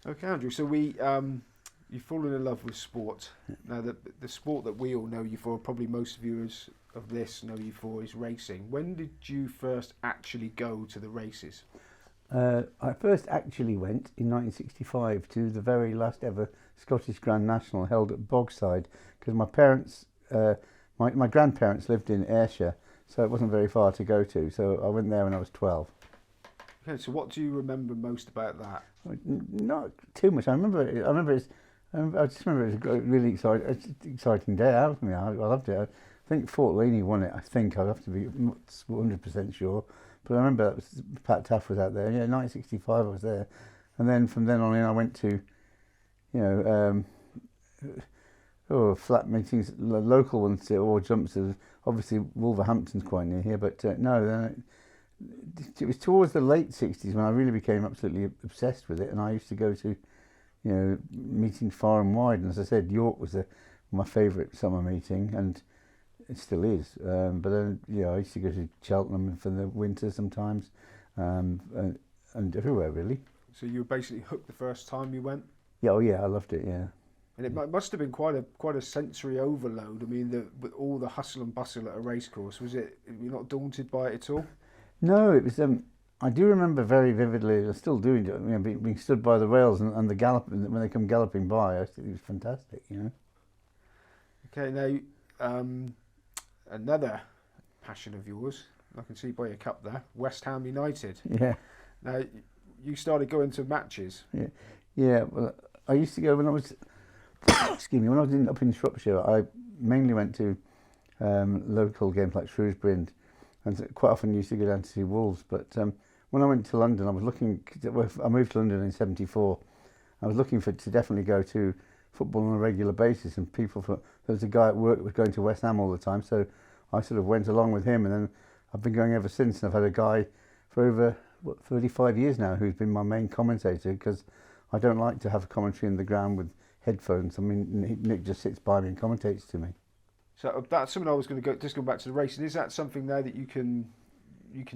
Okay, Andrew. So you've fallen in love with sport. Now, the sport that we all know you for, probably most viewers of this know you for, is racing. When did you first actually go to the races? I first actually went in 1965 to the very last ever Scottish Grand National held at Bogside, because my parents, my grandparents lived in Ayrshire, so it wasn't very far to go to. So I went there when I was 12. Okay, so what do you remember most about that? Not too much. I just remember it was a really exciting day out for me. I loved it. I think Fort Leahy won it. I think I'd have to be 100% sure. But I remember that was, Pat Taff was out there. Yeah, 1965 I was there. And then from then on in I went to, flat meetings, local ones, or jumps. Obviously Wolverhampton's quite near here, but it was towards the late 60s when I really became absolutely obsessed with it, and I used to go to, meetings far and wide. And as I said, York was my favourite summer meeting, and it still is. But then, I used to go to Cheltenham for the winter sometimes, and everywhere really. So you were basically hooked the first time you went? Yeah, oh yeah, I loved it. Yeah. And it must have been quite a sensory overload. I mean, with all the hustle and bustle at a racecourse, you're not daunted by it at all? No, it was. I do remember very vividly. I still do enjoy, being stood by the rails and the gallop when they come galloping by. I think it was fantastic. Okay, now another passion of yours, I can see by your cup there, West Ham United. Yeah. Now you started going to matches. Yeah. Yeah. Well, I used to go when I was. Excuse me. When I was up in Shropshire, I mainly went to local games like Shrewsbury, and quite often used to go down to see Wolves. But when I went to London, I was looking. I moved to London in '74. I was looking to definitely go to football on a regular basis, and there was a guy at work that was going to West Ham all the time, so I sort of went along with him, and then I've been going ever since. And I've had a guy for over 35 years now who's been my main commentator, because I don't like to have a commentary in the ground with headphones. I mean, Nick just sits by me and commentates to me. So that's something I was going to go. Just going back to the racing, is that something now that you can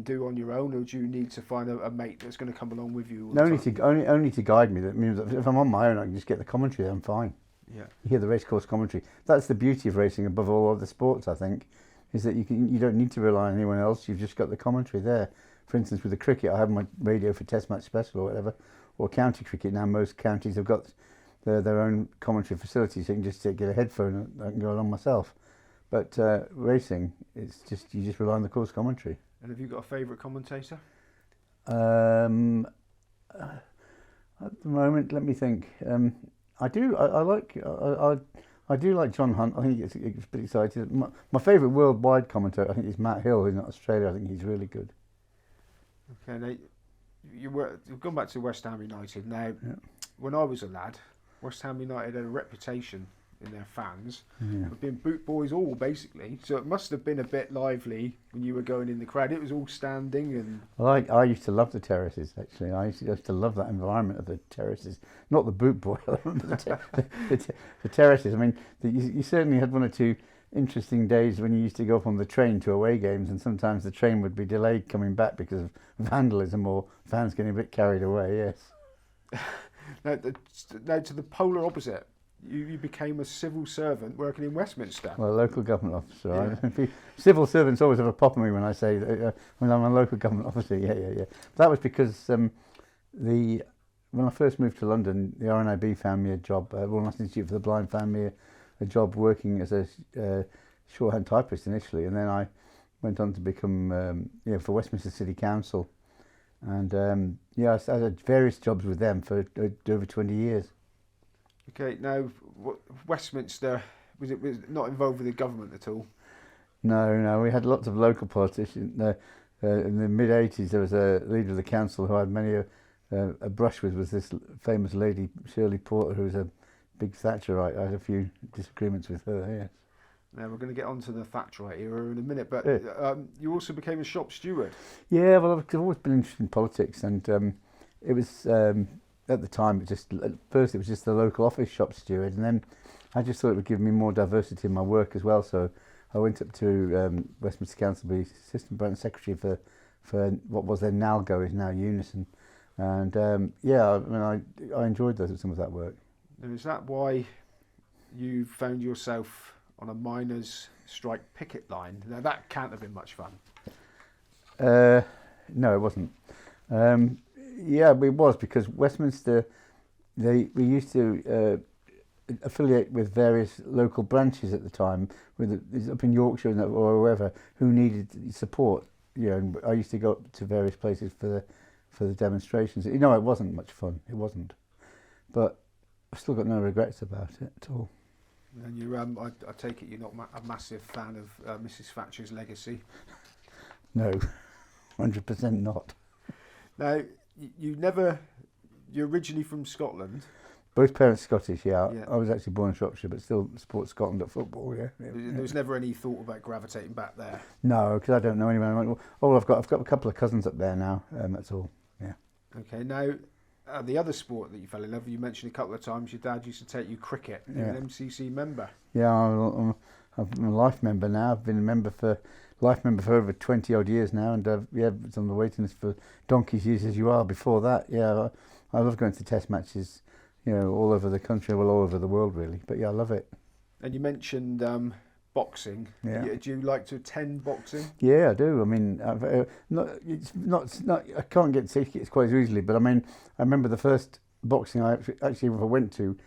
do on your own, or do you need to find a mate that's going to come along with you? Only to guide me. That means if I'm on my own, I can just get the commentary. I'm fine. Yeah. You hear the racecourse commentary. That's the beauty of racing above all other sports, I think, is that you don't need to rely on anyone else. You've just got the commentary there. For instance, with the cricket, I have my radio for Test Match Special or whatever, or county cricket. Now most counties have got their own commentary facilities, so you can just get a headphone and I can go along myself. But racing, it's just you just rely on the course commentary. And have you got a favourite commentator? At the moment, let me think. I do. I do like John Hunt. I think it's a bit exciting. My favourite worldwide commentator, I think, is Matt Hill, who's in Australia. I think he's really good. Okay, now you've gone back to West Ham United. Now, when I was a lad, West Ham United had a reputation in their fans of being boot boys all, basically. So it must have been a bit lively when you were going in the crowd. It was all standing and... Well, I used to love the terraces, actually. I used to love that environment of the terraces. Not the boot boy, I remember the terraces. I mean, you certainly had one or two interesting days when you used to go up on the train to away games, and sometimes the train would be delayed coming back because of vandalism or fans getting a bit carried away, yes. Now to the polar opposite. You became a civil servant working in Westminster. Well, a local government officer. Yeah. Right? Civil servants always have a pop at me when I say when I'm a local government officer. Yeah. That was because when I first moved to London, the RNIB found me a job. Royal National Institute for the Blind found me a job working as a shorthand typist initially, and then I went on to become for Westminster City Council, and I had various jobs with them for over 20 years. Okay, now Westminster, was it not involved with the government at all? No, we had lots of local politicians. In the mid-80s, there was a leader of the council who I had many a brush with, was this famous lady, Shirley Porter, who was a big Thatcherite. I had a few disagreements with her, yes. Now, we're going to get on to the Thatcherite era in a minute, but you also became a shop steward. Yeah, well, I've always been interested in politics, and it was... at the time, at first it was just the local office shop steward, and then I just thought it would give me more diversity in my work as well. So I went up to Westminster Council to be assistant branch secretary for what was then Nalgo, is now Unison, And yeah, I mean, I enjoyed some of that work. Now, is that why you found yourself on a miners' strike picket line? Now, that can't have been much fun. No, it wasn't. Yeah, it was because Westminster, we used to affiliate with various local branches at the time, up in Yorkshire or wherever, who needed support. You know, and I used to go up to various places for the demonstrations. You know, it wasn't much fun. It wasn't, but I've still got no regrets about it at all. And you, I take it you're not a massive fan of Mrs. Thatcher's legacy. No, 100% not. Now, you're originally from Scotland. Both parents Scottish, yeah. Yeah. I was actually born in Shropshire, but still support Scotland at football, yeah. There was never any thought about gravitating back there. No, because I don't know anyone. Oh, I've got a couple of cousins up there now. That's all. Yeah. Okay. Now, the other sport that you fell in love with, you mentioned a couple of times. Your dad used to take you cricket. You're an MCC member. Yeah, I'm a life member now. I've been a life member for over 20 odd years now, and yeah, it's on the waiting list for donkey's years as you are. Before that, yeah, I love going to test matches. You know, all over the country, well, all over the world, really. But yeah, I love it. And you mentioned boxing. Yeah. Do you like to attend boxing? Yeah, I do. I mean, it's not. I can't get tickets quite as easily, but I mean, I remember the first boxing I actually ever went to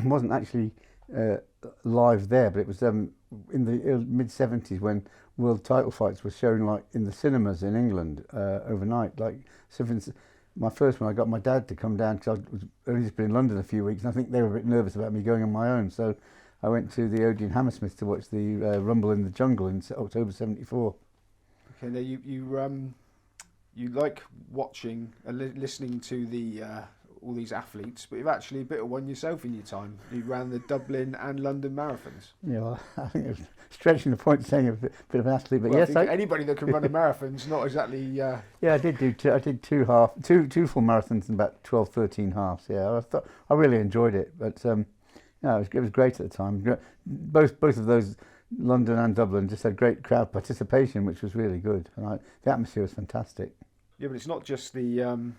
wasn't actually live there, but it was in the mid '70s when world title fights were shown like in the cinemas in England overnight. Like, so for instance, my first one, I got my dad to come down because I was only just been in London a few weeks, and I think they were a bit nervous about me going on my own. So I went to the Odeon Hammersmith to watch the Rumble in the Jungle in October '74. Okay, now you like watching and listening to the all these athletes, but you've actually a bit of one yourself in your time. You ran the Dublin and London marathons. Yeah, well, I think it was stretching the point saying a bit of an athlete, but well, yes, anybody that can run a marathon's not exactly. Yeah, I did do two full marathons and about 12, 13 halves. Yeah, I really enjoyed it, but yeah, it was great at the time. Both of those, London and Dublin, just had great crowd participation, which was really good, and the atmosphere was fantastic. Yeah, but it's not just the.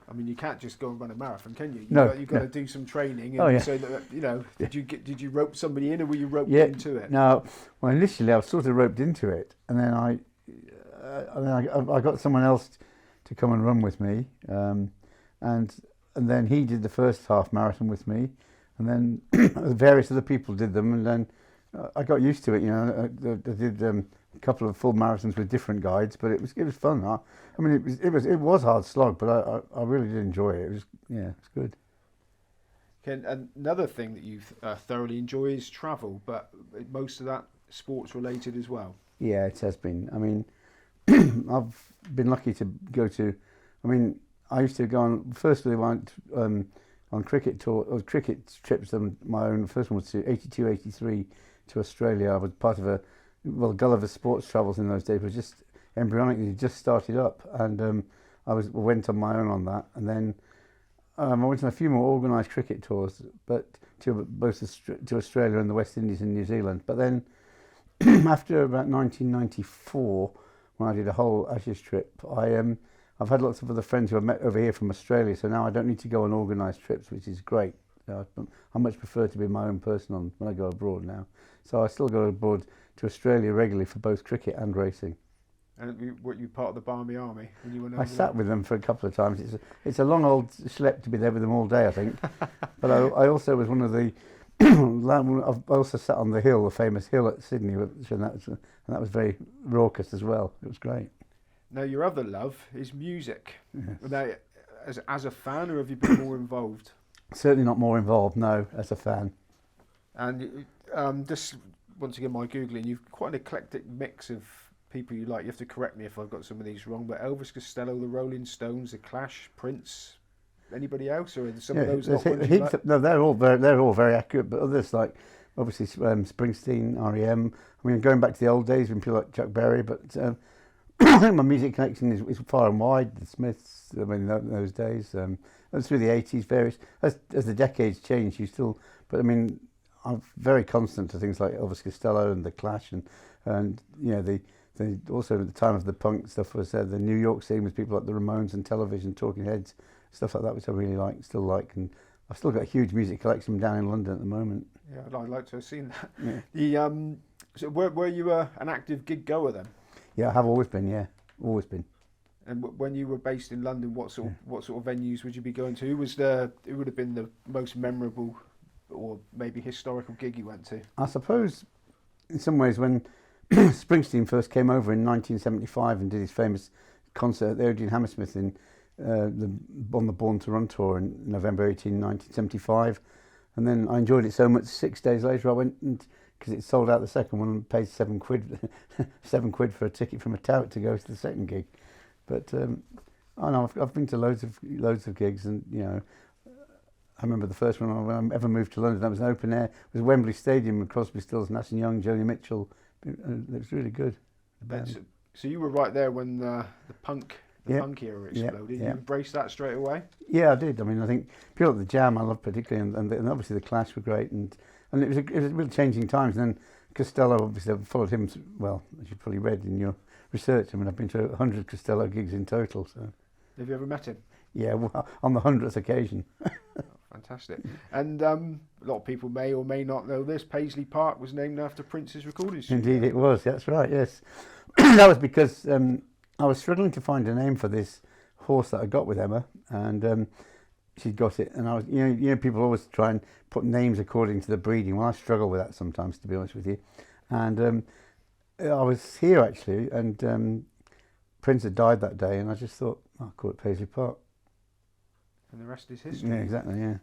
I mean, you can't just go and run a marathon, can you? You've got to do some training. And so that, you know, did you rope somebody in, or were you roped into it? No, well, initially I was sort of roped into it, and then I got someone else to come and run with me, and then he did the first half marathon with me, and then various other people did them, and then I got used to it. You know, I did a couple of full marathons with different guides, but it was fun. I mean, it was hard slog, but I really did enjoy it. It was it's good. Okay, and another thing that you thoroughly enjoy is travel, but most of that sports related as well. Yeah, it has been. I mean, I've been lucky to go to. I mean, I used to go on. Firstly, I went on cricket cricket trips on my own. The first one was to 82, 83 to Australia. I was part of Gulliver's Sports Travels in those days. It was just embryonically just started up, and I went on my own on that, and then I went on a few more organised cricket tours, but to Australia and the West Indies and New Zealand. But then after about 1994, when I did a whole Ashes trip, I've had lots of other friends who I've met over here from Australia, so now I don't need to go on organised trips, which is great. I much prefer to be my own person when I go abroad now. So I still go abroad to Australia regularly for both cricket and racing. And were you part of the Barmy Army when you went over I sat with them for a couple of times. It's a long old schlep to be there with them all day, I think. But I also was one of the. I also sat on the hill, the famous hill at Sydney, and that was very raucous as well. It was great. Now, your other love is music. Yes. Now, as a fan, or have you been more involved? Certainly not more involved, no, as a fan. And just once again, my Googling, you've quite an eclectic mix of people you like. You have to correct me if I've got some of these wrong, but Elvis Costello, the Rolling Stones, the Clash, Prince, anybody else, or are some of those not ones you like? No, they're all very accurate, but others like obviously Springsteen, R.E.M. I mean, going back to the old days when people like Chuck Berry, but I think my music connection is far and wide. The Smiths, I mean, in those days, and through the 80s, various as the decades change, you still. But I mean, I'm very constant to things like Elvis Costello and the Clash, and you know the also at the time of the punk stuff was the New York scene with people like the Ramones and Television, Talking Heads. stuff like that, which I really still like, and I've still got a huge music collection down in London at the moment. Yeah, I'd like to have seen that. Yeah. So were you an active gig goer then? Yeah, I have always been. Yeah, always been. And when you were based in London, what sort of venues would you be going to? Who would have been the most memorable or maybe historical gig you went to? I suppose, in some ways, when Springsteen first came over in 1975 and did his famous concert at the Odeon Hammersmith on the Born to Run tour in November 1975, and then I enjoyed it so much. 6 days later, I went because it sold out the second one and paid £7 for a ticket from a tout to go to the second gig. But I know I've been to loads of gigs, and I remember the first one when I ever moved to London. That was an open air. It was Wembley Stadium with Crosby, Stills, Nash and Young, Joni Mitchell. It was really good. So you were right there when the punk era exploded. Yeah. You embraced that straight away. Yeah, I did. I mean, I think people at the Jam I love particularly, and obviously the Clash were great, and it was really changing times. And then Costello, obviously, I followed him well, as you probably read in your research. I mean, I've been to 100 Costello gigs in total. So. Have you ever met him? Yeah, well, on the 100th occasion. Fantastic. And a lot of people may or may not know this. Paisley Park was named after Prince's recording studio. Indeed it was, that's right, yes. That was because I was struggling to find a name for this horse that I got with Emma, and she'd got it, and I was, people always try and put names according to the breeding. Well, I struggle with that sometimes, to be honest with you. And I was here actually, and Prince had died that day, and I just thought, I'll call it Paisley Park. And the rest is history. Yeah, exactly, yeah.